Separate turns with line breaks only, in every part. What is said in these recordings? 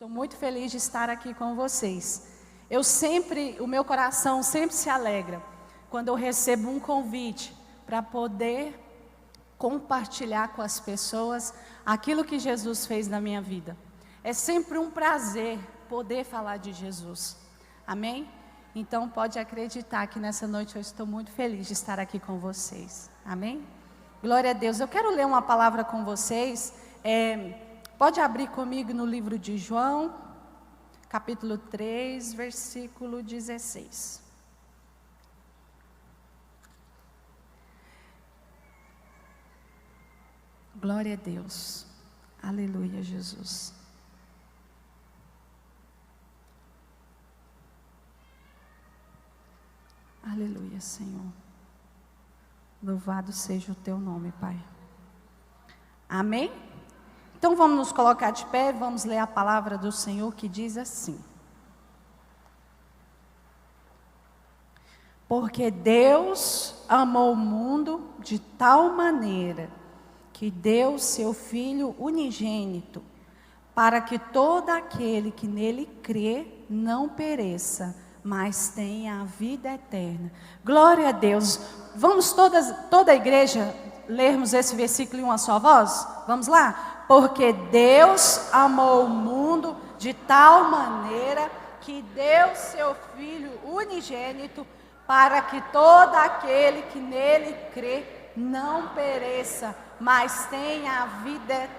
Estou muito feliz de estar aqui com vocês. O meu coração sempre se alegra quando eu recebo um convite para poder compartilhar com as pessoas aquilo que Jesus fez na minha vida. É sempre um prazer poder falar de Jesus. Amém? Então pode acreditar que nessa noite eu estou muito feliz de estar aqui com vocês. Amém? Glória a Deus. Eu quero ler uma palavra com vocês. Pode abrir comigo no livro de João, capítulo 3, versículo 16. Glória a Deus. Aleluia, Jesus. Aleluia, Senhor. Louvado seja o teu nome, Pai. Amém? Então vamos nos colocar de pé, vamos ler a palavra do Senhor que diz assim: porque Deus amou o mundo de tal maneira que deu seu Filho unigênito, para que todo aquele que nele crê não pereça, mas tenha a vida eterna. Glória a Deus. Vamos toda a igreja lermos esse versículo em uma só voz? Vamos lá? Porque Deus amou o mundo de tal maneira que deu seu Filho unigênito, para que todo aquele que nele crê não pereça, mas tenha a vida eterna.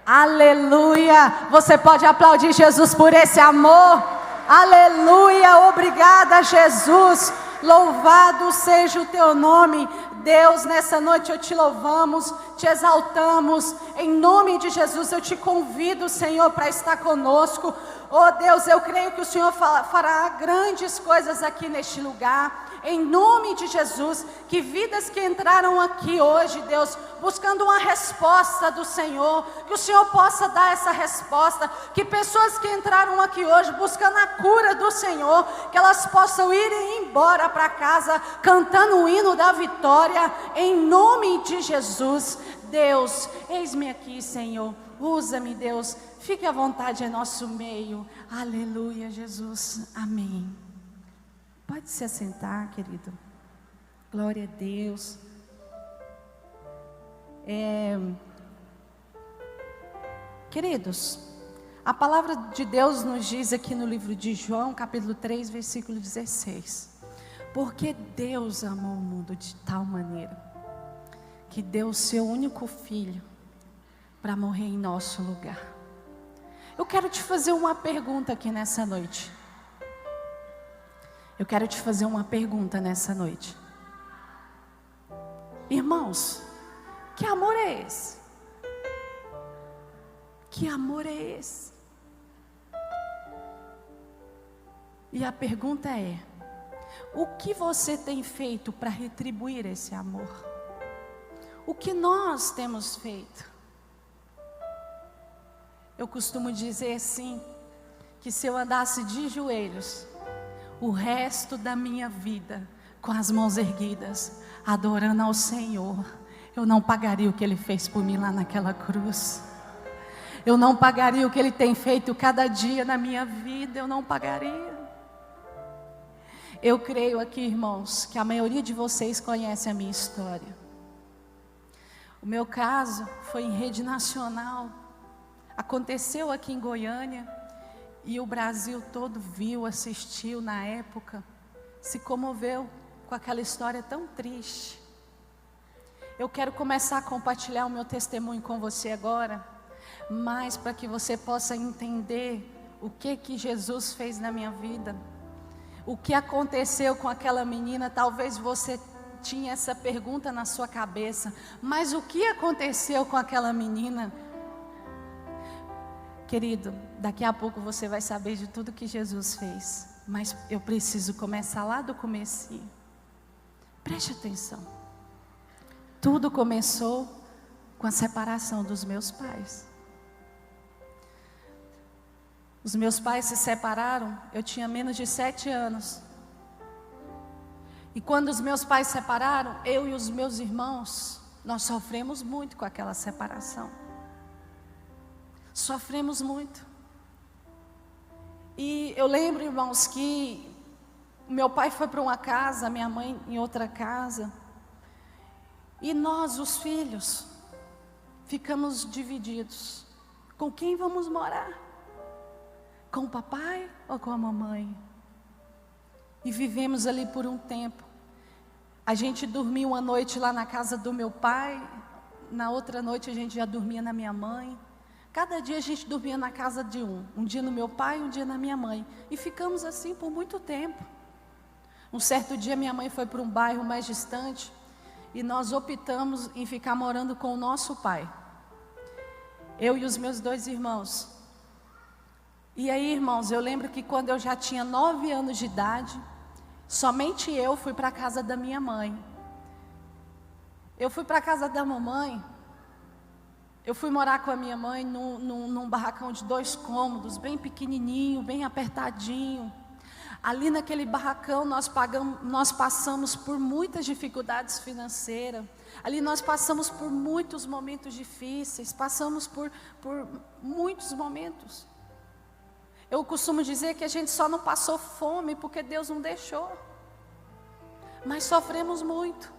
Aleluia! Você pode aplaudir Jesus por esse amor? Aleluia! Obrigada, Jesus! Louvado seja o teu nome. Deus, nessa noite eu te louvamos, te exaltamos, em nome de Jesus eu te convido, Senhor, para estar conosco. Oh Deus, eu creio que o Senhor fará grandes coisas aqui neste lugar, em nome de Jesus. Que vidas que entraram aqui hoje, Deus, buscando uma resposta do Senhor, que o Senhor possa dar essa resposta. Que pessoas que entraram aqui hoje buscando a cura do Senhor, que elas possam ir embora para casa cantando o hino da vitória, em nome de Jesus. Deus, eis-me aqui, Senhor, usa-me, Deus, fique à vontade em nosso meio. Aleluia, Jesus, amém. Pode se assentar, querido. Glória a Deus. Queridos, a palavra de Deus nos diz aqui no livro de João, capítulo 3, versículo 16. Porque Deus amou o mundo de tal maneira que deu o seu único filho para morrer em nosso lugar. Eu quero te fazer uma pergunta aqui nessa noite. Eu quero te fazer uma pergunta nessa noite. Irmãos, que amor é esse? Que amor é esse? E a pergunta é: o que você tem feito para retribuir esse amor? O que nós temos feito? Eu costumo dizer assim, que se eu andasse de joelhos o resto da minha vida, com as mãos erguidas, adorando ao Senhor, eu não pagaria o que Ele fez por mim lá naquela cruz. Eu não pagaria o que Ele tem feito cada dia na minha vida, eu não pagaria. Eu creio aqui, irmãos, que a maioria de vocês conhece a minha história. O meu caso foi em rede nacional, aconteceu aqui em Goiânia, e o Brasil todo viu, assistiu na época, se comoveu com aquela história tão triste. Eu quero começar a compartilhar o meu testemunho com você agora, mas para que você possa entender o que Jesus fez na minha vida, o que aconteceu com aquela menina. Talvez você tinha essa pergunta na sua cabeça, mas o que aconteceu com aquela menina? Querido, daqui a pouco você vai saber de tudo que Jesus fez, mas eu preciso começar lá do comecinho. Preste atenção. Tudo começou com a separação dos meus pais. Os meus pais se separaram, eu tinha menos de 7 anos. E quando os meus pais se separaram, eu e os meus irmãos, nós sofremos muito com aquela separação. Sofremos muito. E eu lembro, irmãos, que meu pai foi para uma casa, minha mãe em outra casa. E nós, os filhos, ficamos divididos. Com quem vamos morar? Com o papai ou com a mamãe? E vivemos ali por um tempo. A gente dormia uma noite lá na casa do meu pai, na outra noite a gente já dormia na minha mãe. Cada dia a gente dormia na casa de um dia no meu pai, um dia na minha mãe. E ficamos assim por muito tempo. Um certo dia minha mãe foi para um bairro mais distante e nós optamos em ficar morando com o nosso pai. Eu e os meus 2 irmãos. E aí, irmãos, eu lembro que quando eu já tinha 9 anos de idade, somente eu fui para a casa da minha mãe. Eu fui para a casa da mamãe. Eu fui morar com a minha mãe num barracão de 2 cômodos, bem pequenininho, bem apertadinho. Ali naquele barracão nós passamos por muitas dificuldades financeiras. Ali nós passamos por muitos momentos difíceis, passamos por muitos momentos. Eu costumo dizer que a gente só não passou fome porque Deus não deixou. Mas sofremos muito.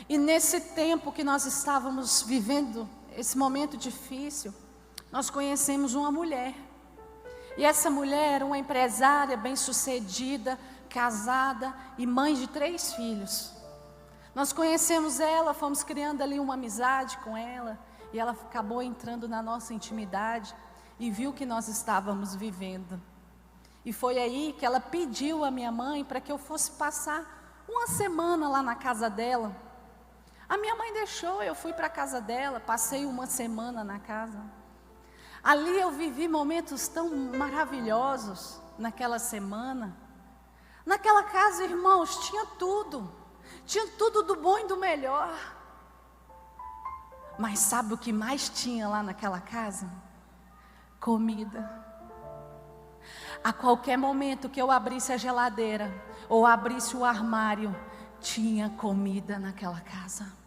E nesse tempo que nós estávamos vivendo, esse momento difícil, nós conhecemos uma mulher. E essa mulher era uma empresária bem-sucedida, casada e mãe de 3 filhos. Nós conhecemos ela, fomos criando ali uma amizade com ela. E ela acabou entrando na nossa intimidade e viu que nós estávamos vivendo. E foi aí que ela pediu à minha mãe para que eu fosse passar uma semana lá na casa dela. A minha mãe deixou, eu fui para a casa dela, passei uma semana na casa. Ali eu vivi momentos tão maravilhosos naquela semana. Naquela casa, irmãos, tinha tudo do bom e do melhor. Mas sabe o que mais tinha lá naquela casa? Comida. A qualquer momento que eu abrisse a geladeira ou abrisse o armário, tinha comida naquela casa.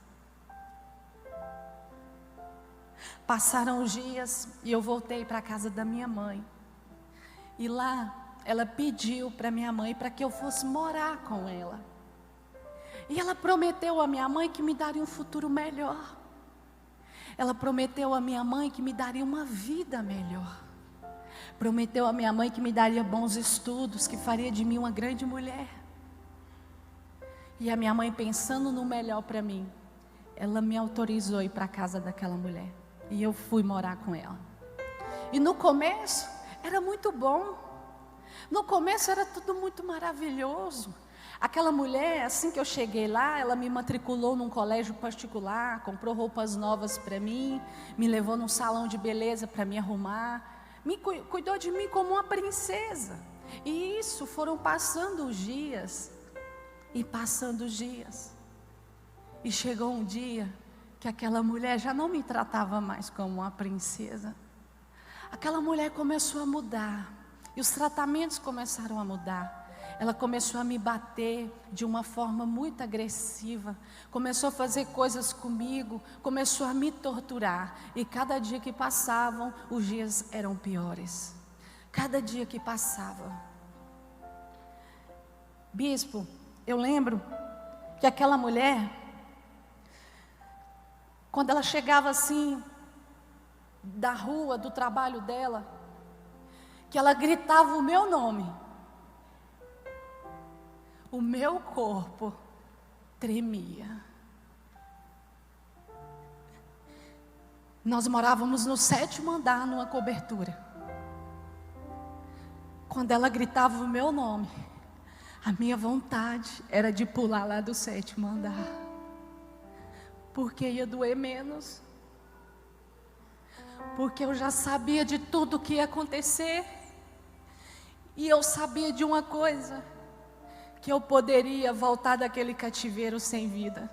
Passaram os dias e eu voltei para a casa da minha mãe. E lá ela pediu para minha mãe para que eu fosse morar com ela. E ela prometeu à minha mãe que me daria um futuro melhor. Ela prometeu à minha mãe que me daria uma vida melhor. Prometeu à minha mãe que me daria bons estudos, que faria de mim uma grande mulher. E a minha mãe, pensando no melhor para mim, ela me autorizou a ir para a casa daquela mulher. E eu fui morar com ela. E no começo era muito bom. No começo era tudo muito maravilhoso. Aquela mulher, assim que eu cheguei lá, ela me matriculou num colégio particular, comprou roupas novas para mim, me levou num salão de beleza para me arrumar, cuidou de mim como uma princesa. E isso foram passando os dias, e passando os dias. E chegou um dia que aquela mulher já não me tratava mais como uma princesa. Aquela mulher começou a mudar, e os tratamentos começaram a mudar. Ela começou a me bater de uma forma muito agressiva, começou a fazer coisas comigo, começou a me torturar. E cada dia que passavam, os dias eram piores. Cada dia que passava. Bispo, eu lembro que aquela mulher, quando ela chegava assim, da rua, do trabalho dela, que ela gritava o meu nome, o meu corpo tremia. Nós morávamos no 7º andar, numa cobertura. Quando ela gritava o meu nome, a minha vontade era de pular lá do 7º andar, porque ia doer menos, porque eu já sabia de tudo o que ia acontecer, e eu sabia de uma coisa, que eu poderia voltar daquele cativeiro sem vida.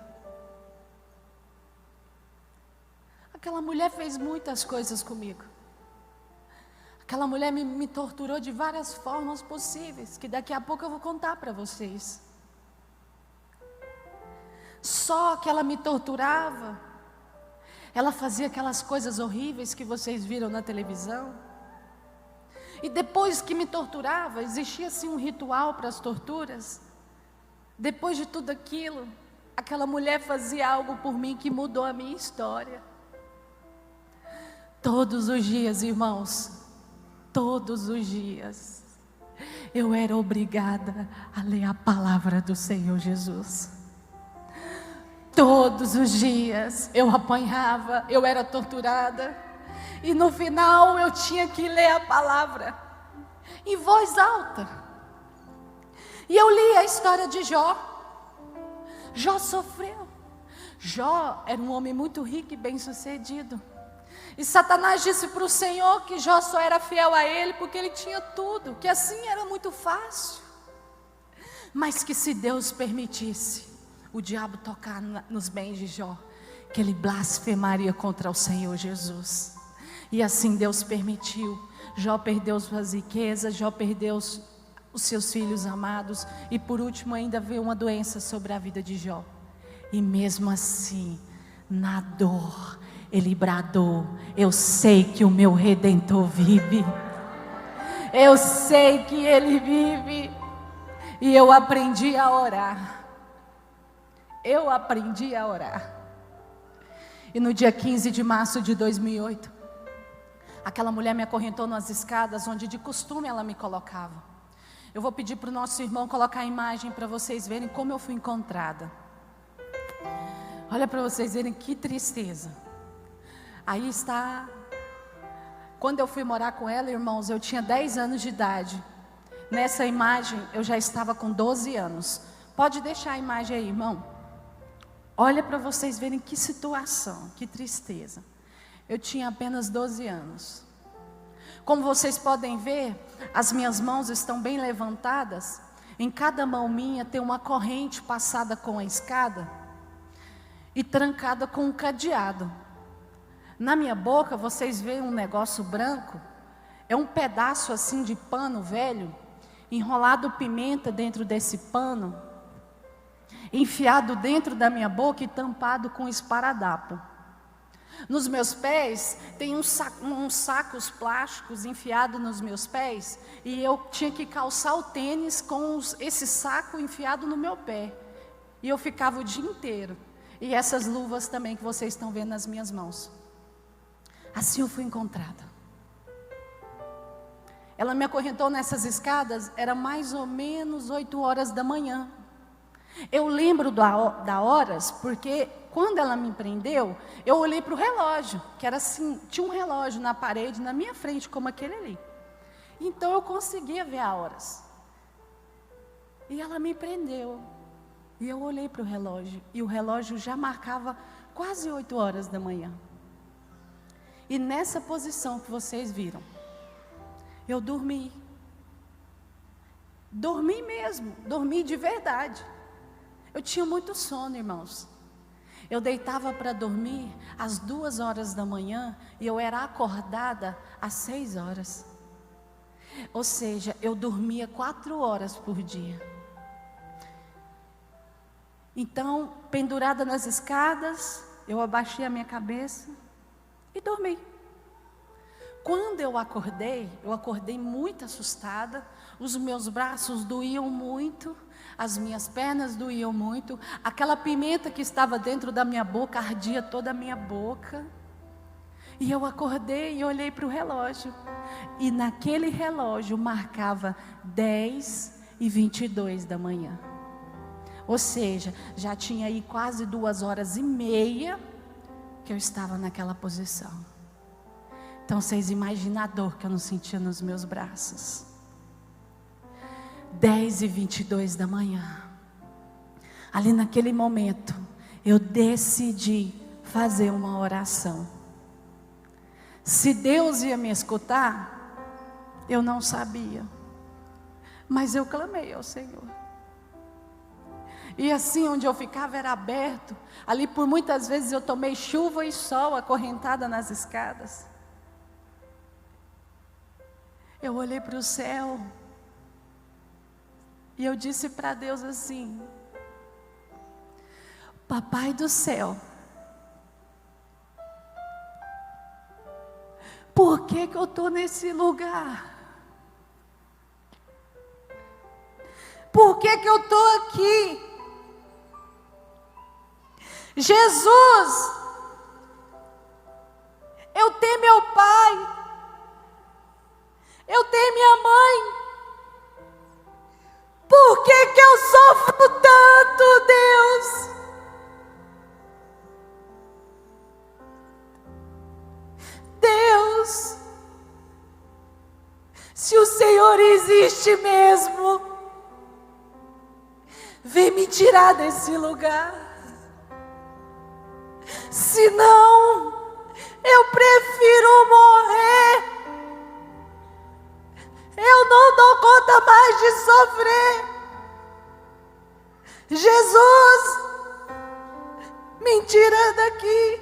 Aquela mulher fez muitas coisas comigo. Aquela mulher me torturou de várias formas possíveis, que daqui a pouco eu vou contar para vocês. Só que ela me torturava, ela fazia aquelas coisas horríveis que vocês viram na televisão. E depois que me torturava, existia assim um ritual para as torturas. Depois de tudo aquilo, aquela mulher fazia algo por mim que mudou a minha história. Todos os dias, irmãos, todos os dias, eu era obrigada a ler a palavra do Senhor Jesus. Todos os dias eu apanhava, eu era torturada, e no final eu tinha que ler a palavra em voz alta. E eu li a história de Jó. Jó sofreu. Jó era um homem muito rico e bem-sucedido. E Satanás disse para o Senhor que Jó só era fiel a ele porque ele tinha tudo, que assim era muito fácil. Mas que se Deus permitisse o diabo tocar nos bens de Jó, que ele blasfemaria contra o Senhor Jesus. E assim Deus permitiu. Jó perdeu suas riquezas, Jó perdeu os seus filhos amados, e por último ainda veio uma doença sobre a vida de Jó. E mesmo assim, na dor, ele bradou: eu sei que o meu Redentor vive, eu sei que Ele vive. E eu aprendi a orar, eu aprendi a orar. E no dia 15 de março de 2008, aquela mulher me acorrentou nas escadas onde de costume ela me colocava. Eu vou pedir para o nosso irmão colocar a imagem para vocês verem como eu fui encontrada. Olha para vocês verem que tristeza. Aí está. Quando eu fui morar com ela, irmãos, eu tinha 10 anos de idade. Nessa imagem eu já estava com 12 anos. Pode deixar a imagem aí, irmão. Olha para vocês verem que situação, que tristeza. Eu tinha apenas 12 anos. Como vocês podem ver, as minhas mãos estão bem levantadas. Em cada mão minha tem uma corrente passada com a escada e trancada com um cadeado. Na minha boca vocês veem um negócio branco. É um pedaço assim de pano velho, enrolado pimenta dentro desse pano, enfiado dentro da minha boca e tampado com esparadrapo. Nos meus pés tem uns sacos plásticos enfiados nos meus pés, e eu tinha que calçar o tênis com esse saco enfiado no meu pé. E eu ficava o dia inteiro. E essas luvas também que vocês estão vendo nas minhas mãos. Assim eu fui encontrada. Ela me acorrentou nessas escadas, era mais ou menos 8 horas da manhã. Eu lembro da horas, porque quando ela me prendeu, eu olhei para o relógio, que era assim, tinha um relógio na parede, na minha frente, como aquele ali. Então eu conseguia ver as horas. E ela me prendeu. E eu olhei para o relógio, e o relógio já marcava quase 8 horas da manhã. E nessa posição que vocês viram, eu dormi. Dormi mesmo, dormi de verdade. Eu tinha muito sono, irmãos. Eu deitava para dormir às 2 horas da manhã e eu era acordada às 6 horas. Ou seja, eu dormia 4 horas por dia. Então, pendurada nas escadas, eu abaixei a minha cabeça e dormi. Quando eu acordei muito assustada. Os meus braços doíam muito, as minhas pernas doíam muito. Aquela pimenta que estava dentro da minha boca ardia toda a minha boca. E eu acordei e olhei para o relógio. E naquele relógio marcava 10h22 da manhã. Ou seja, já tinha aí quase 2h30 que eu estava naquela posição. Então vocês imaginam a dor que eu não sentia nos meus braços. 10h22 da manhã. Ali naquele momento, eu decidi fazer uma oração. Se Deus ia me escutar, eu não sabia. Mas eu clamei ao Senhor. E assim, onde eu ficava era aberto. Ali por muitas vezes eu tomei chuva e sol acorrentada nas escadas. Eu olhei para o céu e eu disse para Deus assim: Papai do céu, por que eu estou nesse lugar? Por que que eu estou aqui? Jesus, eu tenho meu pai, eu tenho minha mãe. Por que que eu sofro tanto, Deus? Deus, se o Senhor existe mesmo, vem me tirar desse lugar. Se não, eu prefiro morrer. Eu não dou conta mais de sofrer. Jesus, me tira daqui.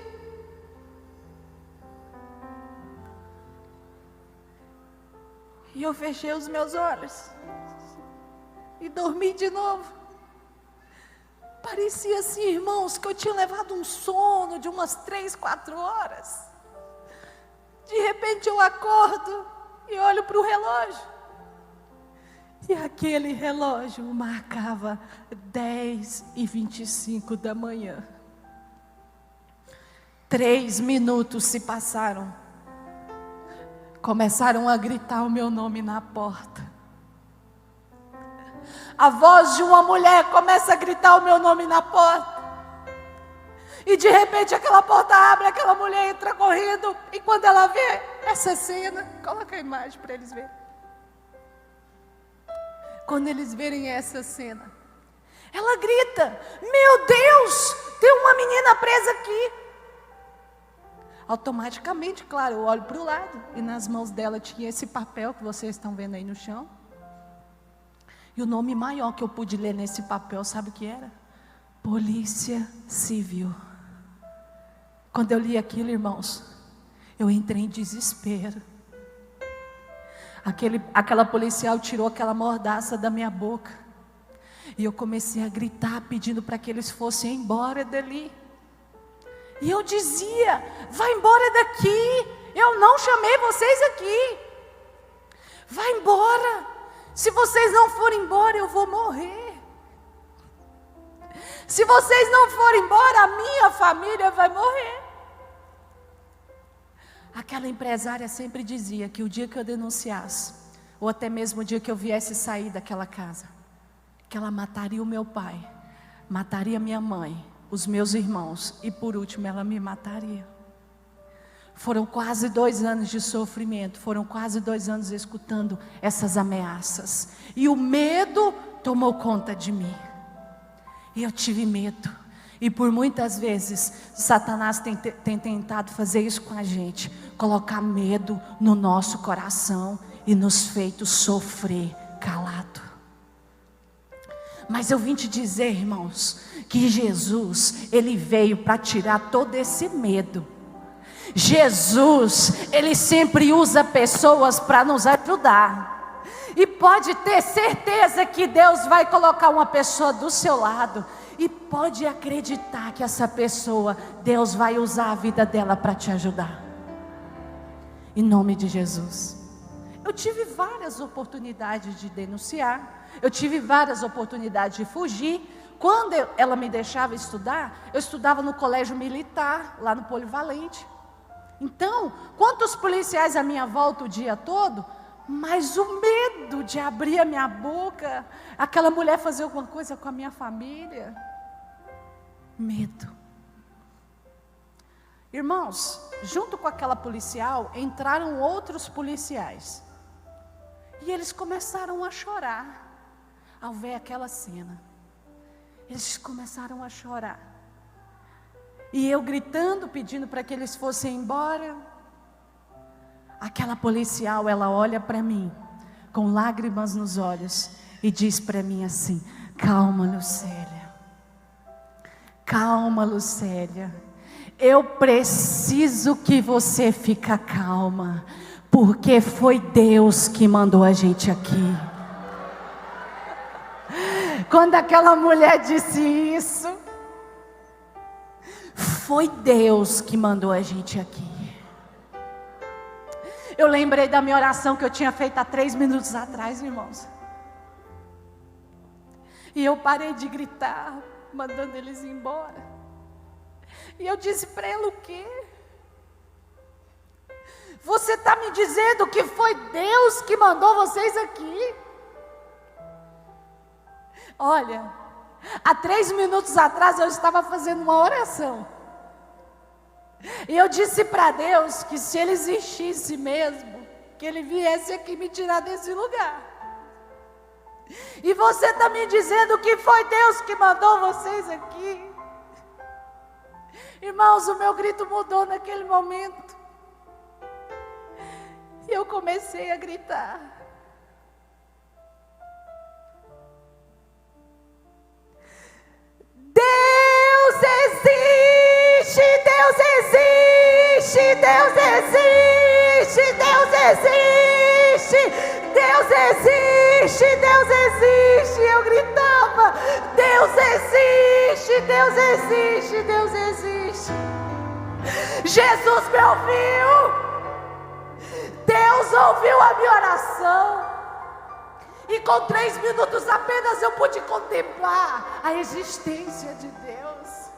E eu fechei os meus olhos e dormi de novo. Parecia assim, irmãos, que eu tinha levado um sono de umas 3, 4 horas. De repente eu acordo e olho para o relógio. E aquele relógio marcava 10h25 da manhã. 3 minutos se passaram. Começaram a gritar o meu nome na porta. A voz de uma mulher começa a gritar o meu nome na porta. E de repente aquela porta abre, aquela mulher entra correndo. E quando ela vê essa cena, coloca a imagem para eles verem. Quando eles verem essa cena, ela grita: meu Deus, tem uma menina presa aqui. Automaticamente, claro, eu olho para o lado. E nas mãos dela tinha esse papel que vocês estão vendo aí no chão. E o nome maior que eu pude ler nesse papel, sabe o que era? Polícia Civil. Quando eu li aquilo, irmãos, eu entrei em desespero. Aquela policial tirou aquela mordaça da minha boca. E eu comecei a gritar, pedindo para que eles fossem embora dali. E eu dizia: vai embora daqui, eu não chamei vocês aqui. Vai embora. Se vocês não forem embora, eu vou morrer. Se vocês não forem embora, a minha família vai morrer. Aquela empresária sempre dizia que o dia que eu denunciasse, ou até mesmo o dia que eu viesse sair daquela casa, que ela mataria o meu pai, mataria minha mãe, os meus irmãos, e por último ela me mataria. Foram quase 2 anos de sofrimento, foram quase 2 anos escutando essas ameaças, e o medo tomou conta de mim, e eu tive medo. E por muitas vezes Satanás tem tentado fazer isso com a gente, colocar medo no nosso coração e nos feito sofrer calado. Mas eu vim te dizer, irmãos, que Jesus, Ele veio para tirar todo esse medo. Jesus, Ele sempre usa pessoas para nos ajudar. E pode ter certeza que Deus vai colocar uma pessoa do seu lado. E pode acreditar que essa pessoa, Deus vai usar a vida dela para te ajudar. Em nome de Jesus. Eu tive várias oportunidades de denunciar. Eu tive várias oportunidades de fugir. Quando ela me deixava estudar, eu estudava no colégio militar, lá no Polivalente. Então, quantos policiais à minha volta o dia todo, mas o medo de abrir a minha boca, aquela mulher fazer alguma coisa com a minha família. Medo. Irmãos, junto com aquela policial, entraram outros policiais. E eles começaram a chorar ao ver aquela cena. Eles começaram a chorar. E eu gritando, pedindo para que eles fossem embora. Aquela policial, ela olha para mim, com lágrimas nos olhos, e diz para mim assim: calma, Lucélia. Calma, Lucélia. Eu preciso que você fique calma, porque foi Deus que mandou a gente aqui. Quando aquela mulher disse isso, foi Deus que mandou a gente aqui. Eu lembrei da minha oração que eu tinha feito há 3 minutos atrás, irmãos. E eu parei de gritar, mandando eles embora. E eu disse para ele: o quê? Você está me dizendo que foi Deus que mandou vocês aqui? Olha, há 3 minutos atrás eu estava fazendo uma oração. E eu disse para Deus que se Ele existisse mesmo, que Ele viesse aqui me tirar desse lugar. E você está me dizendo que foi Deus que mandou vocês aqui? Irmãos, o meu grito mudou naquele momento. E eu comecei a gritar: Deus existe, Deus existe, Deus existe, Deus existe, Deus existe, Deus existe. Eu gritava: Deus existe, Deus existe, Deus existe. Jesus me ouviu. Deus ouviu a minha oração. E com 3 minutos apenas eu pude contemplar a existência de Deus.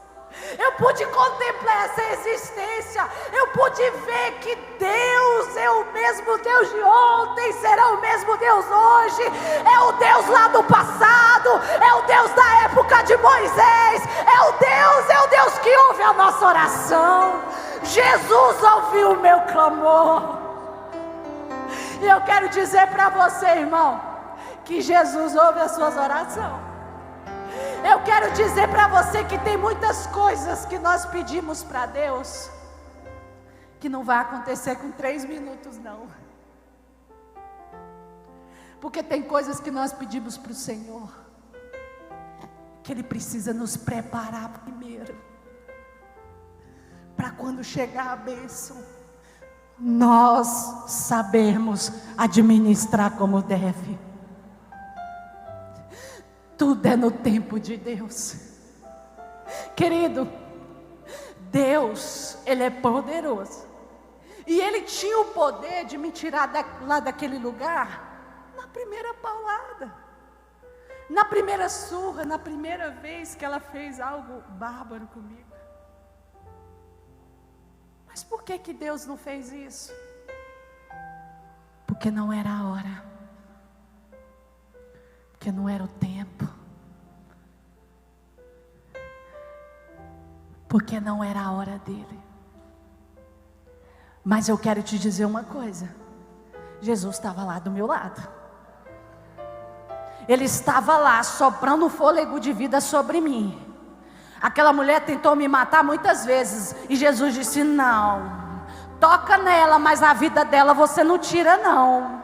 Eu pude contemplar essa existência. Eu pude ver que Deus é o mesmo Deus de ontem, será o mesmo Deus hoje. É o Deus lá do passado, é o Deus da época de Moisés, é o Deus que ouve a nossa oração. Jesus ouviu o meu clamor. E eu quero dizer para você, irmão, que Jesus ouve as suas orações. Eu quero dizer para você que tem muitas coisas que nós pedimos para Deus, que não vai acontecer com 3 minutos não. Porque tem coisas que nós pedimos para o Senhor, que Ele precisa nos preparar primeiro, para quando chegar a bênção, nós sabemos administrar como deve. Tudo é no tempo de Deus. Querido, Deus, Ele é poderoso. E Ele tinha o poder de me tirar lá daquele lugar na primeira paulada, na primeira surra, na primeira vez que ela fez algo bárbaro comigo. Mas por que Deus não fez isso? Porque não era a hora. Porque não era o tempo. Porque não era a hora dele. Mas eu quero te dizer uma coisa: Jesus estava lá do meu lado. Ele estava lá soprando um fôlego de vida sobre mim. Aquela mulher tentou me matar muitas vezes, e Jesus disse: não, toca nela, mas a vida dela você não tira não.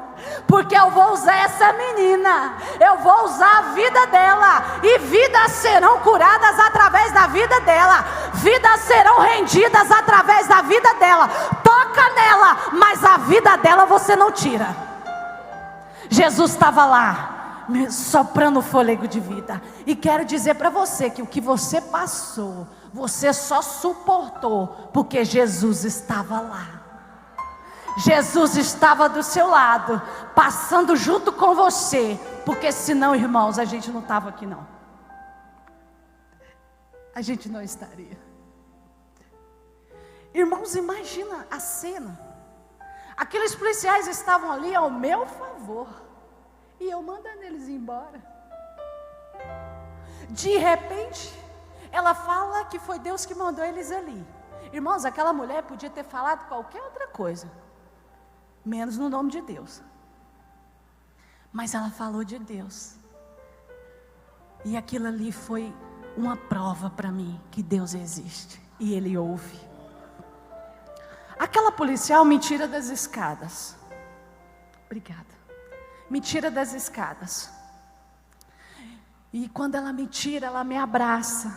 Porque eu vou usar essa menina, eu vou usar a vida dela, e vidas serão curadas através da vida dela, vidas serão rendidas através da vida dela. Toca nela, mas a vida dela você não tira. Jesus estava lá soprando fôlego de vida. E quero dizer para você que o que você passou, você só suportou porque Jesus estava lá. Jesus estava do seu lado, passando junto com você. Porque senão, irmãos, a gente não estava aqui não. A gente não estaria. Irmãos, imagina a cena. Aqueles policiais estavam ali ao meu favor, e eu mandando eles embora. De repente, ela fala que foi Deus que mandou eles ali. Irmãos, aquela mulher podia ter falado qualquer outra coisa, menos no nome de Deus. Mas ela falou de Deus. E aquilo ali foi uma prova para mim que Deus existe e Ele ouve. Aquela policial me tira das escadas. Obrigada. Me tira das escadas. E quando ela me tira, ela me abraça.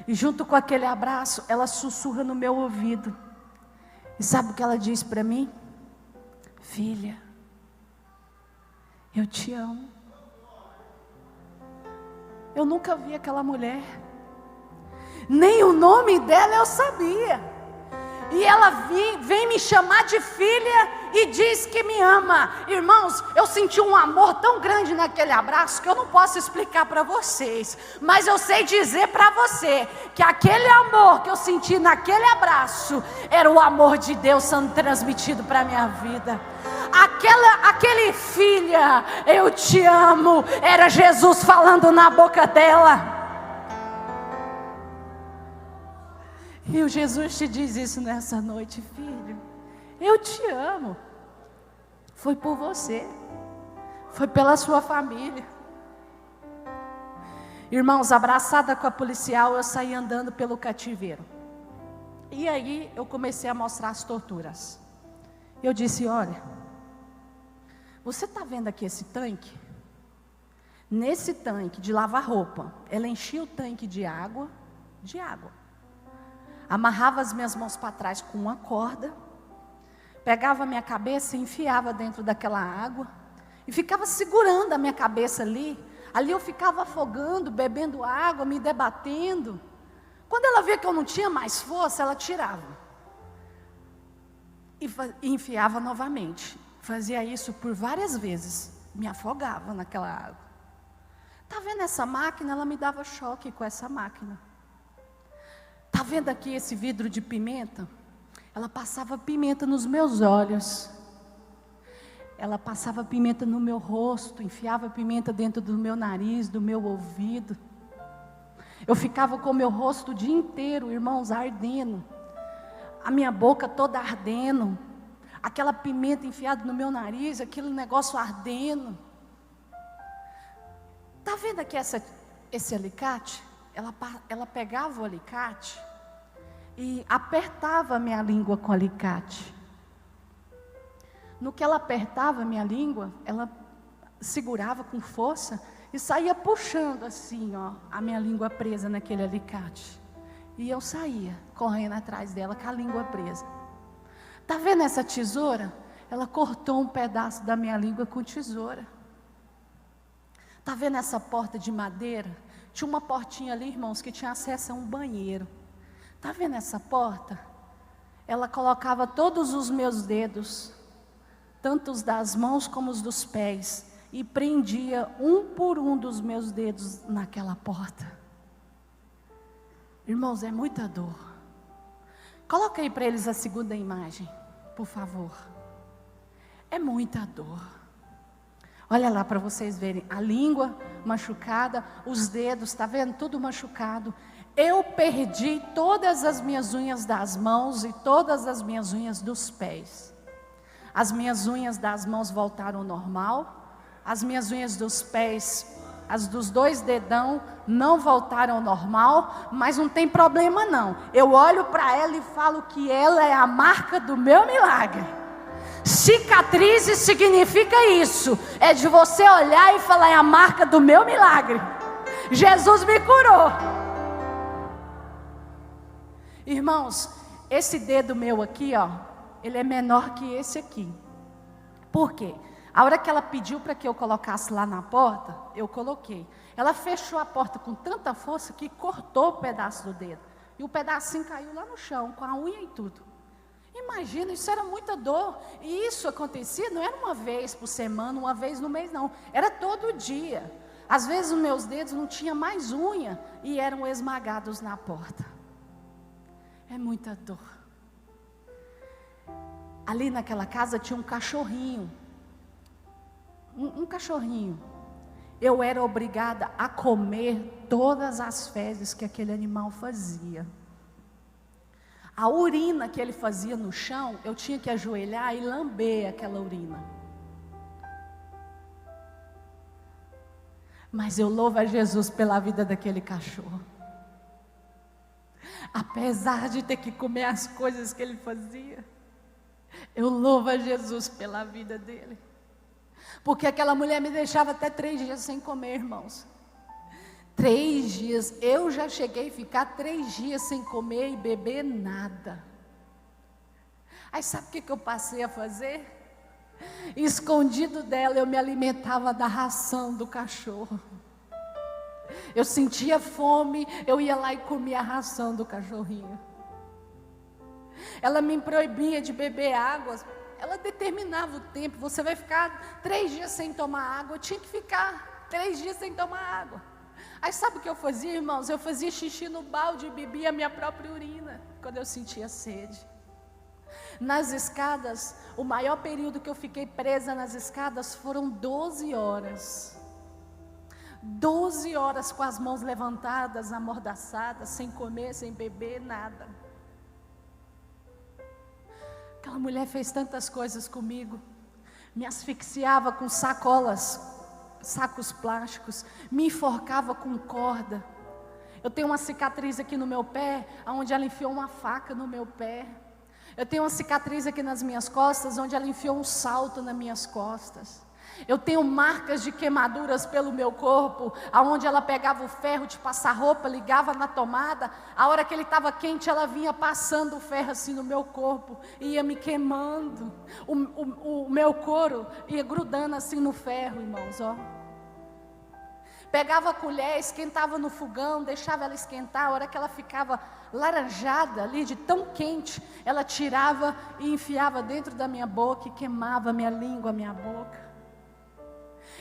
E junto com aquele abraço, ela sussurra no meu ouvido. E sabe o que ela diz para mim? Filha, eu te amo. Eu nunca vi aquela mulher. Nem o nome dela eu sabia. E ela vem me chamar de filha e diz que me ama. Irmãos, eu senti um amor tão grande naquele abraço que eu não posso explicar para vocês, mas eu sei dizer para você que aquele amor que eu senti naquele abraço era o amor de Deus sendo transmitido para a minha vida. Aquele filha, eu te amo, era Jesus falando na boca dela. E o Jesus te diz isso nessa noite: filho, eu te amo. Foi por você, foi pela sua família. Irmãos, abraçada com a policial, eu saí andando pelo cativeiro. E aí eu comecei a mostrar as torturas. Eu disse: olha, você está vendo aqui esse tanque? Nesse tanque de lavar roupa, ela enchia o tanque de água, amarrava as minhas mãos para trás com uma corda, pegava a minha cabeça e enfiava dentro daquela água, e ficava segurando a minha cabeça ali eu ficava afogando, bebendo água, me debatendo. Quando ela via que eu não tinha mais força, ela tirava, e enfiava novamente. Fazia isso por várias vezes, me afogava naquela água. Está vendo essa máquina? Ela me dava choque com essa máquina. Está vendo aqui esse vidro de pimenta? Ela passava pimenta nos meus olhos. Ela passava pimenta no meu rosto, enfiava pimenta dentro do meu nariz, do meu ouvido. Eu ficava com o meu rosto o dia inteiro, irmãos, ardendo. A minha boca toda ardendo. Aquela pimenta enfiada no meu nariz, aquele negócio ardendo. Está vendo aqui esse alicate? Ela pegava o alicate e apertava a minha língua com o alicate. No que ela apertava a minha língua, ela segurava com força e saía puxando assim, ó, a minha língua presa naquele alicate. E eu saía correndo atrás dela com a língua presa. Está vendo essa tesoura? Ela cortou um pedaço da minha língua com tesoura. Está vendo essa porta de madeira? Tinha uma portinha ali, irmãos, que tinha acesso a um banheiro. Está vendo essa porta? Ela colocava todos os meus dedos, tanto os das mãos como os dos pés, e prendia um por um dos meus dedos naquela porta. Irmãos, é muita dor. Coloca aí para eles a segunda imagem, por favor. É muita dor. Olha lá para vocês verem, a língua machucada, os dedos, está vendo? Tudo machucado. Eu perdi todas as minhas unhas das mãos e todas as minhas unhas dos pés. As minhas unhas das mãos voltaram ao normal. As minhas unhas dos pés, as dos 2 dedão, não voltaram ao normal. Mas não tem problema não. Eu olho para ela e falo que ela é a marca do meu milagre. Cicatrizes significa isso. É de você olhar e falar: é a marca do meu milagre. Jesus me curou. Irmãos, esse dedo meu aqui, ó, ele é menor que esse aqui. Por quê? A hora que ela pediu para que eu colocasse lá na porta, eu coloquei. Ela fechou a porta com tanta força que cortou o pedaço do dedo. E o pedacinho caiu lá no chão, com a unha e tudo. Imagina, isso era muita dor. E isso acontecia, não era uma vez por semana, uma vez no mês, não. Era todo dia. Às vezes os meus dedos não tinham mais unha e eram esmagados na porta. É muita dor. Ali naquela casa tinha um cachorrinho. Um cachorrinho. Eu era obrigada a comer todas as fezes que aquele animal fazia. A urina que ele fazia no chão, eu tinha que ajoelhar e lamber aquela urina. Mas eu louvo a Jesus pela vida daquele cachorro. Apesar de ter que comer as coisas que ele fazia, eu louvo a Jesus pela vida dele. Porque aquela mulher me deixava até 3 dias sem comer, irmãos. 3 dias, eu já cheguei a ficar 3 dias sem comer e beber nada. Aí sabe o que eu passei a fazer? Escondido dela, eu me alimentava da ração do cachorro. Eu sentia fome, eu ia lá e comia a ração do cachorrinho. Ela me proibia de beber água ela determinava o tempo. Você vai ficar 3 dias sem tomar água. Eu tinha que ficar 3 dias sem tomar água. Aí sabe o que eu fazia, irmãos? Eu fazia xixi no balde e bebia a minha própria urina, quando eu sentia sede. Nas escadas, o maior período que eu fiquei presa nas escadas foram 12 horas. 12 horas com as mãos levantadas, amordaçadas, sem comer, sem beber, nada. Aquela mulher fez tantas coisas comigo. Me asfixiava com sacolas, sacos plásticos, me enforcava com corda. Eu tenho uma cicatriz aqui no meu pé, onde ela enfiou uma faca no meu pé. Eu tenho uma cicatriz aqui nas minhas costas, onde ela enfiou um salto nas minhas costas. Eu tenho marcas de queimaduras pelo meu corpo, aonde ela pegava o ferro de passar roupa, ligava na tomada, a hora que ele estava quente, ela vinha passando o ferro assim no meu corpo, e ia me queimando, o meu couro ia grudando assim no ferro, irmãos, ó. Pegava a colher, esquentava no fogão, deixava ela esquentar, a hora que ela ficava laranjada ali, de tão quente, ela tirava e enfiava dentro da minha boca, e queimava a minha língua, a minha boca.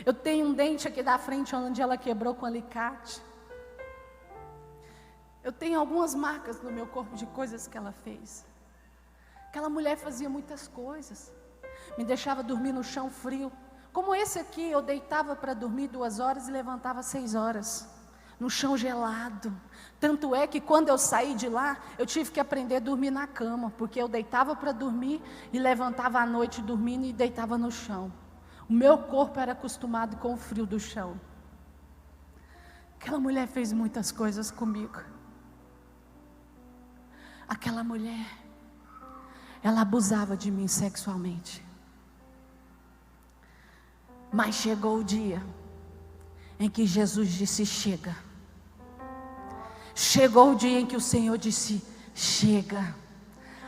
Eu tenho um dente aqui da frente, onde ela quebrou com alicate. Eu tenho algumas marcas no meu corpo de coisas que ela fez. Aquela mulher fazia muitas coisas, me deixava dormir no chão frio. Como esse aqui, eu deitava para dormir 2 horas e levantava 6 horas, no chão gelado. Tanto é que quando eu saí de lá, eu tive que aprender a dormir na cama, porque eu deitava para dormir e levantava à noite dormindo e deitava no chão. O meu corpo era acostumado com o frio do chão. Aquela mulher fez muitas coisas comigo. Aquela mulher, ela abusava de mim sexualmente. Mas chegou o dia em que Jesus disse: chega. Chegou o dia em que o Senhor disse: chega,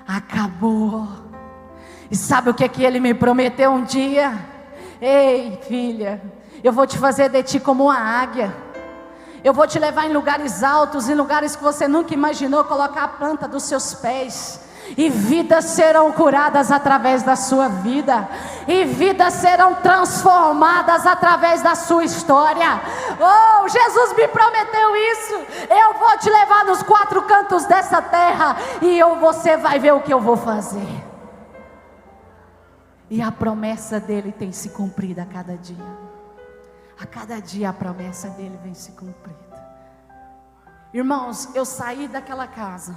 acabou. E sabe o que Ele me prometeu um dia? Ei, filha, eu vou te fazer de ti como uma águia. Eu vou te levar em lugares altos, em lugares que você nunca imaginou colocar a planta dos seus pés. E vidas serão curadas através da sua vida. E vidas serão transformadas através da sua história. Oh, Jesus me prometeu isso. Eu vou te levar nos 4 cantos dessa terra, e você vai ver o que eu vou fazer. E a promessa dele tem se cumprido a cada dia. A cada dia a promessa dele vem se cumprindo. Irmãos, eu saí daquela casa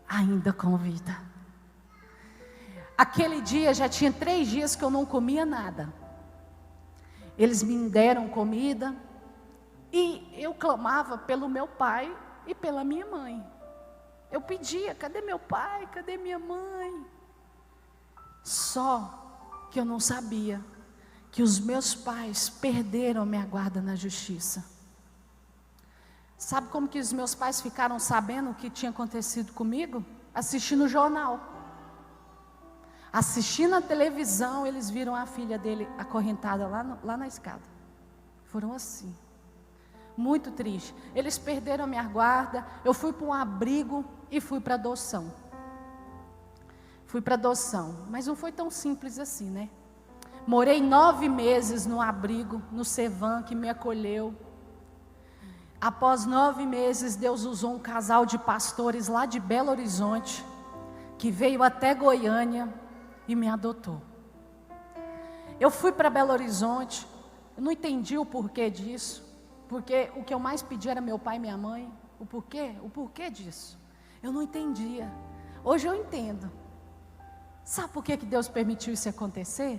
ainda com vida. Aquele dia já tinha 3 dias que eu não comia nada. Eles me deram comida, e eu clamava pelo meu pai e pela minha mãe. Eu pedia: cadê meu pai? Cadê minha mãe? Só que eu não sabia que os meus pais perderam minha guarda na justiça. Sabe como que os meus pais ficaram sabendo o que tinha acontecido comigo? Assistindo o jornal. Assistindo a televisão, eles viram a filha dele acorrentada lá na escada. Foram assim. Muito triste. Eles perderam minha guarda. Eu fui para um abrigo e fui para adoção. Mas não foi tão simples assim, né? Morei 9 meses no abrigo, no Cevan, que me acolheu. Após 9 meses, Deus usou um casal de pastores lá de Belo Horizonte, que veio até Goiânia e me adotou. Eu fui para Belo Horizonte, eu não entendi o porquê disso, porque o que eu mais pedi era meu pai e minha mãe. O porquê disso? Eu não entendia. Hoje eu entendo. Sabe por que Deus permitiu isso acontecer?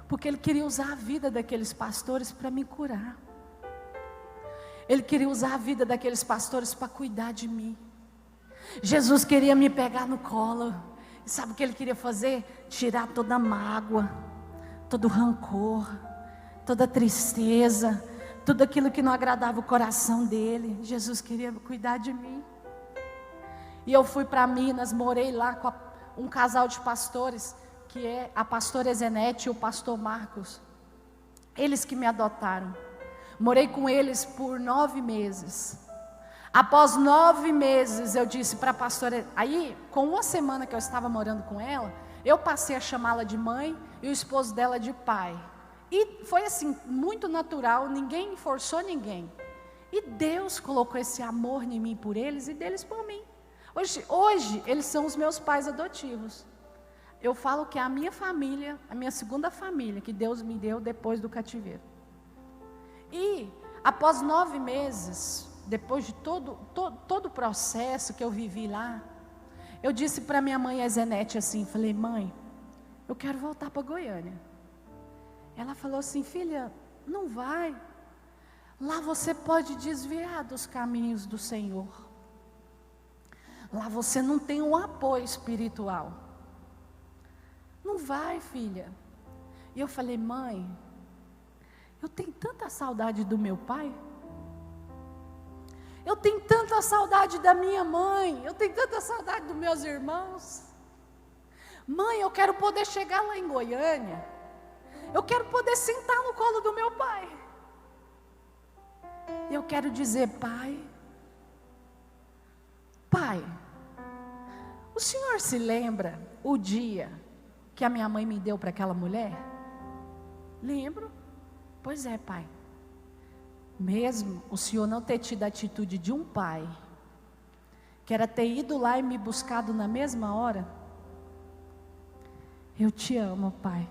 Porque Ele queria usar a vida daqueles pastores para me curar. Ele queria usar a vida daqueles pastores para cuidar de mim. Jesus queria me pegar no colo. E sabe o que Ele queria fazer? Tirar toda a mágoa, todo o rancor, toda a tristeza, tudo aquilo que não agradava o coração dele. Jesus queria cuidar de mim. E eu fui para Minas, morei lá com um casal de pastores, que é a pastora Ezenete e o pastor Marcos. Eles que me adotaram. Morei com eles por 9 meses. Após 9 meses eu disse para a pastora, aí com 1 semana que eu estava morando com ela, Eu passei a chamá-la de mãe e o esposo dela de pai. E foi assim, muito natural, ninguém forçou ninguém. E Deus colocou esse amor em mim por eles e deles por mim. Hoje eles são os meus pais adotivos. Eu falo que é a minha família, a minha segunda família, que Deus me deu depois do cativeiro. E após 9 meses, depois de todo o processo que eu vivi lá, eu disse para minha mãe, a Zenete, assim, falei: mãe, eu quero voltar para Goiânia. Ela falou assim: filha, não vai. Lá você pode desviar dos caminhos do Senhor. Lá você não tem um apoio espiritual. Não vai, filha. E eu falei: mãe, eu tenho tanta saudade do meu pai. Eu tenho tanta saudade da minha mãe. Eu tenho tanta saudade dos meus irmãos. Mãe, eu quero poder chegar lá em Goiânia. Eu quero poder sentar no colo do meu pai. Eu quero dizer: pai, o senhor se lembra o dia que a minha mãe me deu para aquela mulher? Lembro. Pois é, pai. Mesmo o senhor não ter tido a atitude de um pai, que era ter ido lá e me buscado na mesma hora, eu te amo, pai,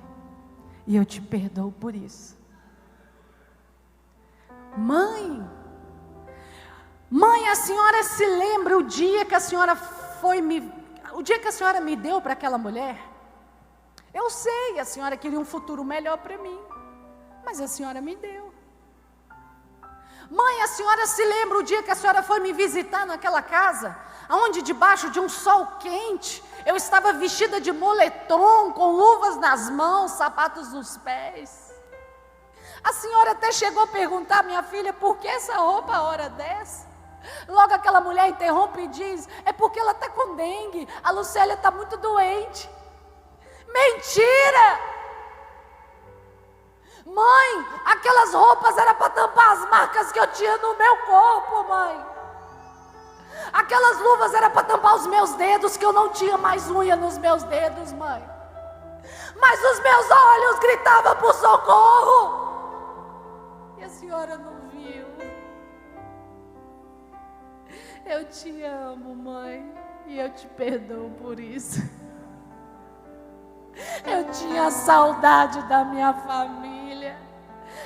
e eu te perdoo por isso. Mãe, a senhora se lembra o dia que a senhora me deu para aquela mulher? Eu sei, a senhora queria um futuro melhor para mim, mas a senhora me deu. Mãe, a senhora se lembra o dia que a senhora foi me visitar naquela casa, onde debaixo de um sol quente, eu estava vestida de moletom, com luvas nas mãos, sapatos nos pés? A senhora até chegou a perguntar: minha filha, por que essa roupa a hora dessa? Logo aquela mulher interrompe e diz: é porque ela está com dengue, a Lucélia está muito doente. Mentira! Mãe, aquelas roupas eram para tampar as marcas que eu tinha no meu corpo, mãe. Aquelas luvas eram para tampar os meus dedos, que eu não tinha mais unha nos meus dedos, mãe. Mas os meus olhos gritavam por socorro. E a senhora não viu. Eu te amo, mãe, e eu te perdoo por isso. Eu tinha saudade da minha família.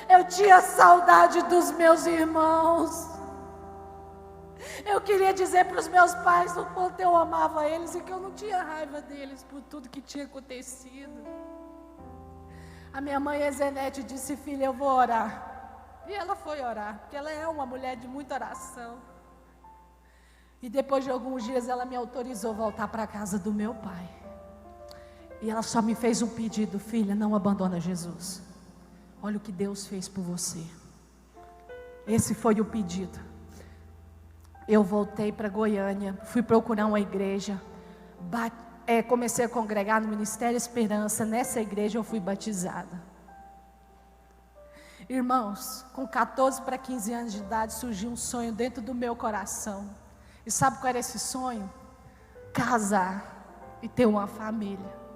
Eu tinha saudade dos meus irmãos. Eu queria dizer para os meus pais o quanto eu amava eles e que eu não tinha raiva deles por tudo que tinha acontecido. A minha mãe, a Zenete, disse: filha, eu vou orar. E ela foi orar, porque ela é uma mulher de muita oração. E depois de alguns dias ela me autorizou a voltar para a casa do meu pai. E ela só me fez um pedido: filha, não abandona Jesus. Olha o que Deus fez por você. Esse foi o pedido. Eu voltei para Goiânia, fui procurar uma igreja, comecei a congregar no Ministério Esperança. Nessa igreja eu fui batizada. Irmãos, com 14 para 15 anos de idade surgiu um sonho dentro do meu coração. E sabe qual era esse sonho? Casar e ter uma família.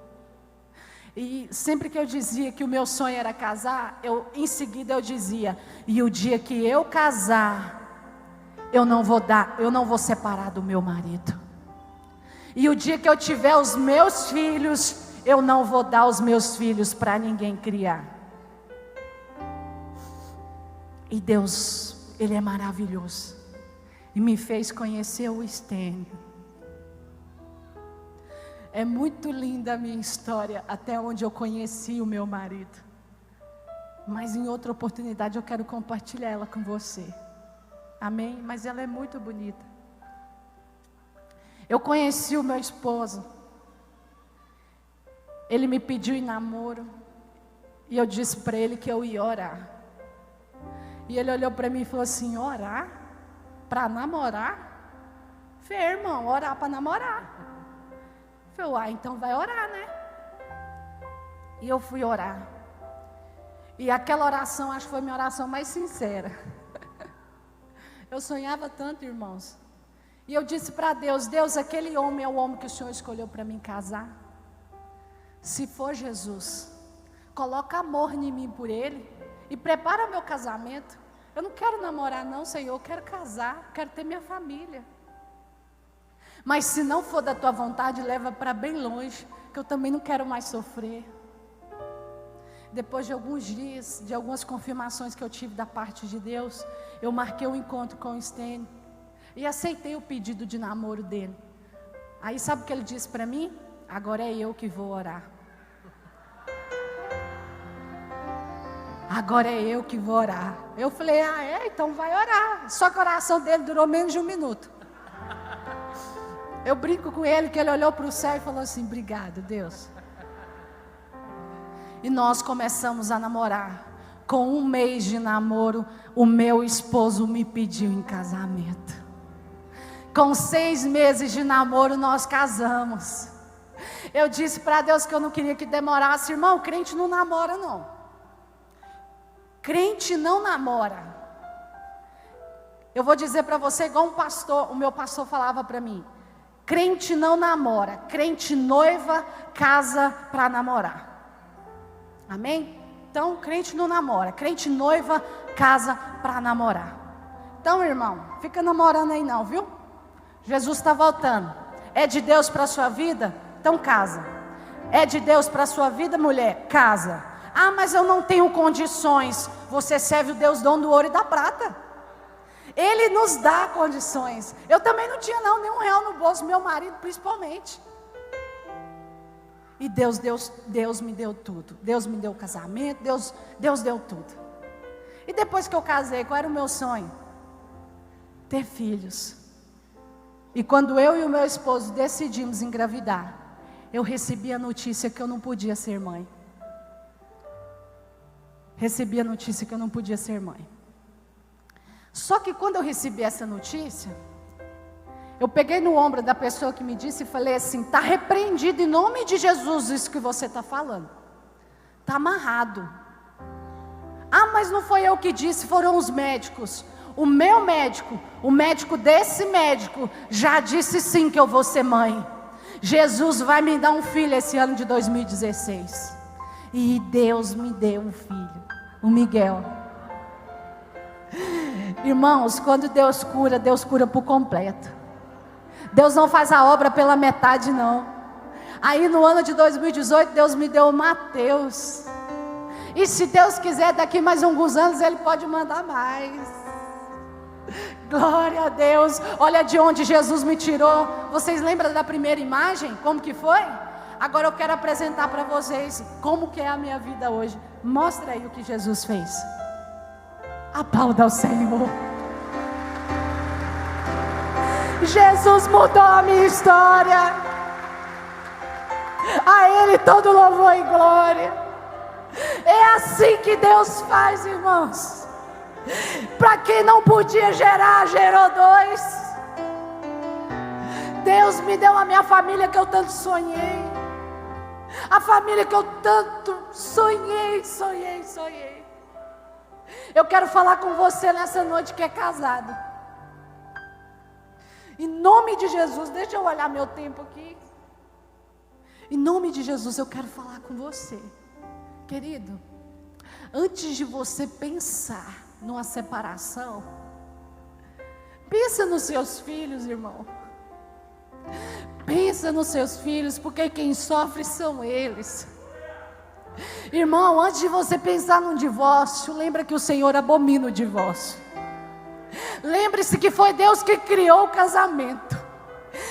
E sempre que eu dizia que o meu sonho era casar, em seguida eu dizia: e o dia que eu casar, eu não vou separar do meu marido. E o dia que eu tiver os meus filhos, eu não vou dar os meus filhos para ninguém criar. E Deus, Ele é maravilhoso, e me fez conhecer o Estênio. É muito linda a minha história, até onde eu conheci o meu marido. Mas em outra oportunidade eu quero compartilhar ela com você. Amém? Mas ela é muito bonita. Eu conheci o meu esposo. Ele me pediu em namoro. E eu disse para ele que eu ia orar. E ele olhou para mim e falou assim: orar? Para namorar? Falei: irmão, orar para namorar. Falei: então vai orar, né? E eu fui orar. E aquela oração, acho que foi a minha oração mais sincera. Eu sonhava tanto, irmãos. E eu disse para Deus: Deus, aquele homem é o homem que o Senhor escolheu para mim casar. Se for Jesus, coloca amor em mim por Ele e prepara meu casamento. Eu não quero namorar não, Senhor, eu quero casar, quero ter minha família. Mas se não for da tua vontade, leva para bem longe, que eu também não quero mais sofrer. Depois de alguns dias, de algumas confirmações que eu tive da parte de Deus, eu marquei um encontro com o Stênio e aceitei o pedido de namoro dele. Aí sabe o que ele disse para mim? Agora é eu que vou orar. Agora é eu que vou orar. Eu falei, então vai orar. Só que a oração dele durou menos de 1 minuto. Eu brinco com ele que ele olhou para o céu e falou assim, obrigado, Deus. E nós começamos a namorar. Com 1 mês de namoro, o meu esposo me pediu em casamento. Com 6 meses de namoro, nós casamos. Eu disse para Deus que eu não queria que demorasse. Irmão, crente não namora não. Crente não namora. Eu vou dizer para você igual o meu pastor falava para mim. Crente não namora, crente noiva, casa para namorar. Amém? Então, crente não namora, crente noiva, casa para namorar. Então, irmão, fica namorando aí não, viu? Jesus está voltando. É de Deus para a sua vida? Então casa. É de Deus para a sua vida, mulher? Casa. Ah, mas eu não tenho condições. Você serve o Deus dono do ouro e da prata. Ele nos dá condições. Eu também não tinha não, nem R$1 no bolso, meu marido principalmente. E Deus me deu tudo. Deus me deu casamento, Deus deu tudo. E depois que eu casei, qual era o meu sonho? Ter filhos. E quando eu e o meu esposo decidimos engravidar, eu recebi a notícia que eu não podia ser mãe. Recebi a notícia que eu não podia ser mãe. Só que quando eu recebi essa notícia, eu peguei no ombro da pessoa que me disse e falei assim, está repreendido em nome de Jesus isso que você está falando. Está amarrado. Ah, mas não foi eu que disse, foram os médicos. O meu médico, o médico desse médico, já disse sim que eu vou ser mãe. Jesus vai me dar um filho esse ano de 2016. E Deus me deu um filho, o Miguel. Irmãos, quando Deus cura por completo. Deus não faz a obra pela metade não. Aí no ano de 2018 Deus me deu o Mateus. E se Deus quiser daqui mais alguns anos Ele pode mandar mais. Glória a Deus. Olha de onde Jesus me tirou. Vocês lembram da primeira imagem? Como que foi? Agora eu quero apresentar para vocês como que é a minha vida hoje. Mostra aí o que Jesus fez. Aplauda ao Senhor. Jesus mudou a minha história. A Ele todo louvor e glória. É assim que Deus faz, irmãos. Para quem não podia gerar, gerou 2. Deus me deu a minha família que eu tanto sonhei. A família que eu tanto sonhei. Eu quero falar com você nessa noite que é casado. Em nome de Jesus, deixa eu olhar meu tempo aqui. Em nome de Jesus eu quero falar com você. Querido, antes de você pensar numa separação, pensa nos seus filhos, irmão. Pensa nos seus filhos, porque quem sofre são eles. Irmão, antes de você pensar num divórcio, lembra que o Senhor abomina o divórcio. Lembre-se que foi Deus que criou o casamento.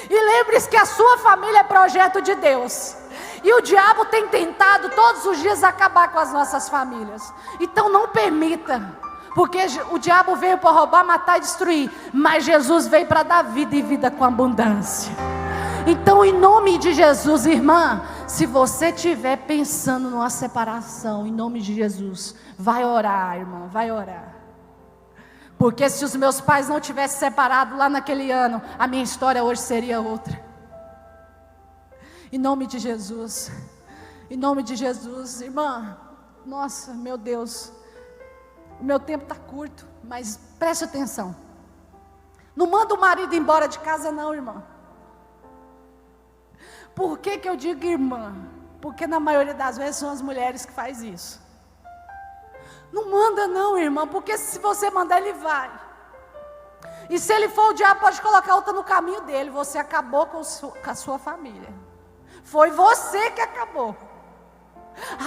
E lembre-se que a sua família é projeto de Deus. E o diabo tem tentado todos os dias acabar com as nossas famílias. Então não permita. Porque o diabo veio para roubar, matar e destruir. Mas Jesus veio para dar vida e vida com abundância. Então em nome de Jesus, irmã, se você estiver pensando numa separação, em nome de Jesus, vai orar, irmã, vai orar. Porque se os meus pais não tivessem separado lá naquele ano, a minha história hoje seria outra. Em nome de Jesus. Em nome de Jesus. Irmã, nossa, meu Deus. O meu tempo está curto, mas preste atenção. Não manda o marido embora de casa não, irmã. Por que que eu digo irmã? Porque na maioria das vezes são as mulheres que fazem isso. Não manda não, irmã, porque se você mandar, ele vai. E se ele for, o diabo pode colocar outra no caminho dele. Você acabou com a sua família. Foi você que acabou.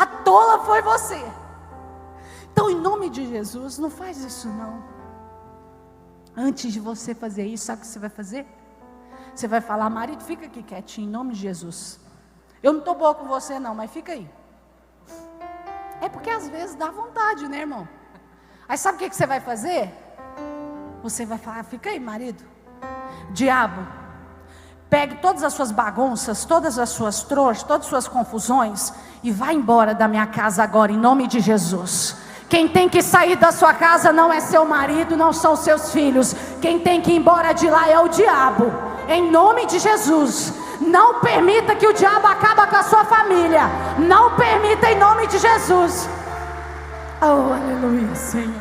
A tola foi você. Então, em nome de Jesus, não faz isso não. Antes de você fazer isso, sabe o que você vai fazer? Você vai falar: marido, fica aqui quietinho, em nome de Jesus. Eu não estou boa com você não, mas fica aí. É porque às vezes dá vontade, né, irmão? Aí sabe o que você vai fazer? Você vai falar: fica aí, marido. Diabo, pegue todas as suas bagunças, todas as suas trouxas, todas as suas confusões e vá embora da minha casa agora, em nome de Jesus. Quem tem que sair da sua casa não é seu marido, não são seus filhos. Quem tem que ir embora de lá é o diabo. Em nome de Jesus. Não permita que o diabo acabe com a sua família. Não permita, em nome de Jesus. Oh, aleluia, Senhor.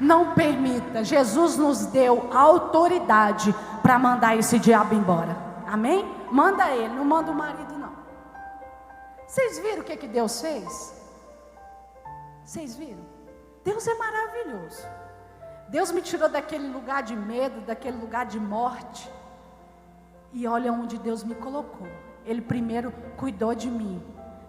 Não permita. Jesus nos deu autoridade para mandar esse diabo embora. Amém? Manda ele, não manda o marido não. Vocês viram o que Deus fez? Vocês viram? Deus é maravilhoso. Deus me tirou daquele lugar de medo, daquele lugar de morte. E olha onde Deus me colocou. Ele primeiro cuidou de mim,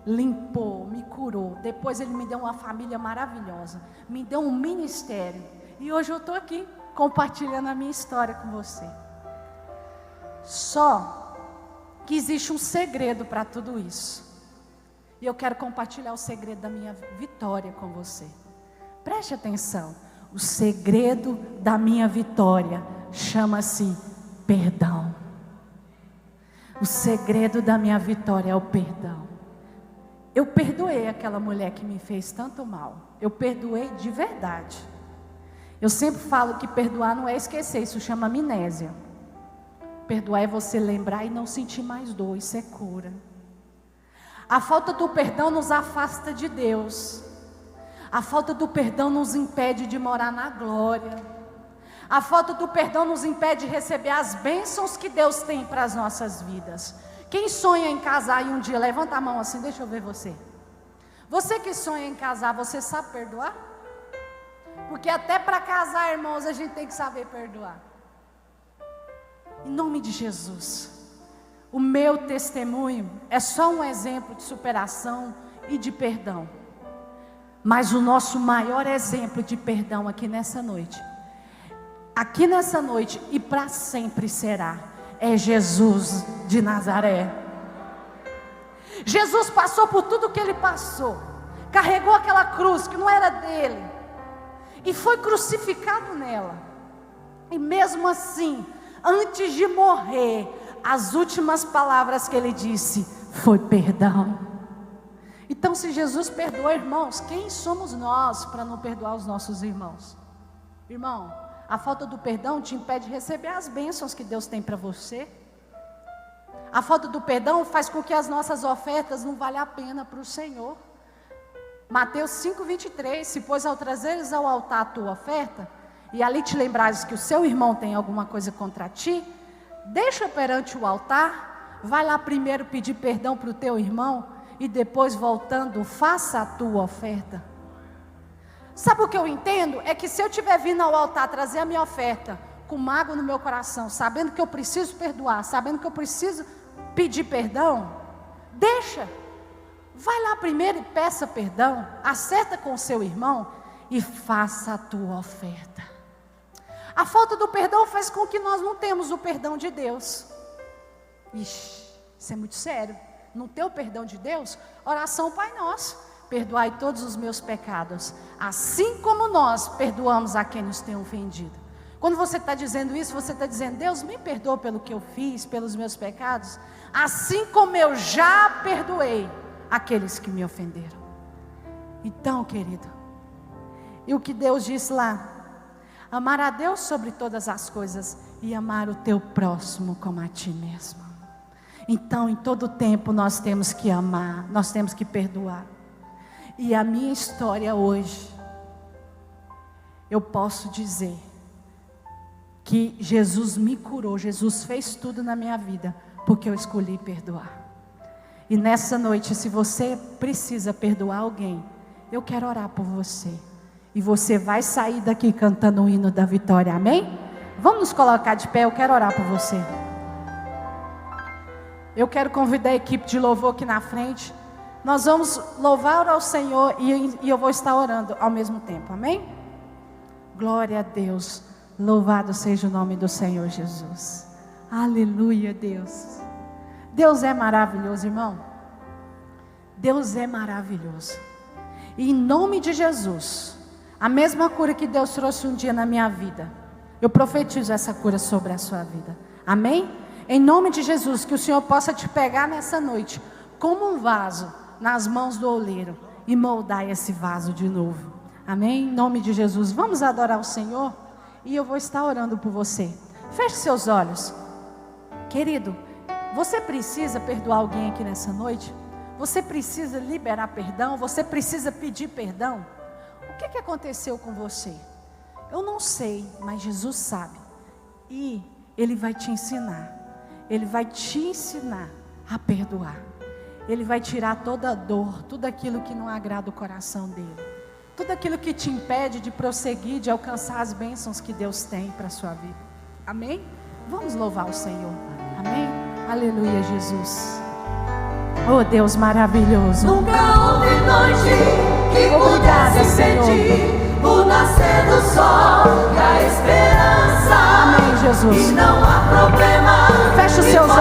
limpou, me curou. Depois Ele me deu uma família maravilhosa, me deu um ministério. E hoje eu estou aqui, compartilhando a minha história com você. Só que existe um segredo para tudo isso. E eu quero compartilhar o segredo da minha vitória com você. Preste atenção. O segredo da minha vitória chama-se perdão. O segredo da minha vitória é o perdão. Eu perdoei aquela mulher que me fez tanto mal. Eu perdoei de verdade. Eu sempre falo que perdoar não é esquecer, isso chama amnésia. Perdoar é você lembrar e não sentir mais dor, isso é cura. A falta do perdão nos afasta de Deus. A falta do perdão nos impede de morar na glória. A falta do perdão nos impede de receber as bênçãos que Deus tem para as nossas vidas. Quem sonha em casar e um dia, levanta a mão assim, deixa eu ver você. Você que sonha em casar, você sabe perdoar? Porque até para casar, irmãos, a gente tem que saber perdoar. Em nome de Jesus. O meu testemunho é só um exemplo de superação e de perdão. Mas o nosso maior exemplo de perdão aqui nessa noite e para sempre será, é Jesus de Nazaré. Jesus passou por tudo que Ele passou, carregou aquela cruz que não era dele, e foi crucificado nela. E mesmo assim, antes de morrer, as últimas palavras que Ele disse foi perdão. Então, se Jesus perdoou, irmãos, quem somos nós para não perdoar os nossos irmãos? Irmão, a falta do perdão te impede de receber as bênçãos que Deus tem para você. A falta do perdão faz com que as nossas ofertas não valham a pena para o Senhor. Mateus 5:23, se pois ao trazeres ao altar a tua oferta, e ali te lembrares que o seu irmão tem alguma coisa contra ti, deixa perante o altar, vai lá primeiro pedir perdão para o teu irmão, e depois voltando, faça a tua oferta. Sabe o que eu entendo? É que se eu estiver vindo ao altar trazer a minha oferta, com mágoa no meu coração, sabendo que eu preciso perdoar, sabendo que eu preciso pedir perdão, deixa, vai lá primeiro e peça perdão, acerta com o seu irmão e faça a tua oferta. A falta do perdão faz com que nós não temos o perdão de Deus. Ixi, isso é muito sério. Não ter o perdão de Deus, oração Pai Nosso, perdoai todos os meus pecados, assim como nós perdoamos a quem nos tem ofendido. Quando você está dizendo isso, você está dizendo: Deus, me perdoa pelo que eu fiz, pelos meus pecados, assim como eu já perdoei aqueles que me ofenderam. Então, querido, e o que Deus disse lá? Amar a Deus sobre todas as coisas e amar o teu próximo como a ti mesmo. Então, em todo tempo nós temos que amar, nós temos que perdoar. E a minha história hoje, eu posso dizer que Jesus me curou, Jesus fez tudo na minha vida, porque eu escolhi perdoar. E nessa noite, se você precisa perdoar alguém, eu quero orar por você. E você vai sair daqui cantando o hino da vitória, amém? Vamos nos colocar de pé, eu quero orar por você. Eu quero convidar a equipe de louvor aqui na frente. Nós vamos louvar ao Senhor e eu vou estar orando ao mesmo tempo, amém? Glória a Deus, louvado seja o nome do Senhor Jesus. Aleluia, Deus. Deus é maravilhoso, irmão. Deus é maravilhoso. E em nome de Jesus, a mesma cura que Deus trouxe um dia na minha vida, eu profetizo essa cura sobre a sua vida, amém? Em nome de Jesus, que o Senhor possa te pegar nessa noite como um vaso nas mãos do oleiro e moldar esse vaso de novo, amém? Em nome de Jesus, vamos adorar o Senhor e eu vou estar orando por você. Feche seus olhos. Querido, você precisa perdoar alguém aqui nessa noite? Você precisa liberar perdão? Você precisa pedir perdão? O que aconteceu com você? Eu não sei, mas Jesus sabe. E Ele vai te ensinar. Ele vai te ensinar a perdoar. Ele vai tirar toda a dor, tudo aquilo que não agrada o coração dele. Tudo aquilo que te impede de prosseguir, de alcançar as bênçãos que Deus tem para a sua vida. Amém? Vamos louvar o Senhor. Amém? Aleluia, Jesus. Oh, Deus maravilhoso.
Nunca houve noite que pudesse sentir o nascer do sol e a esperança.
Amém, Jesus.
E não há problema.
Feche os seus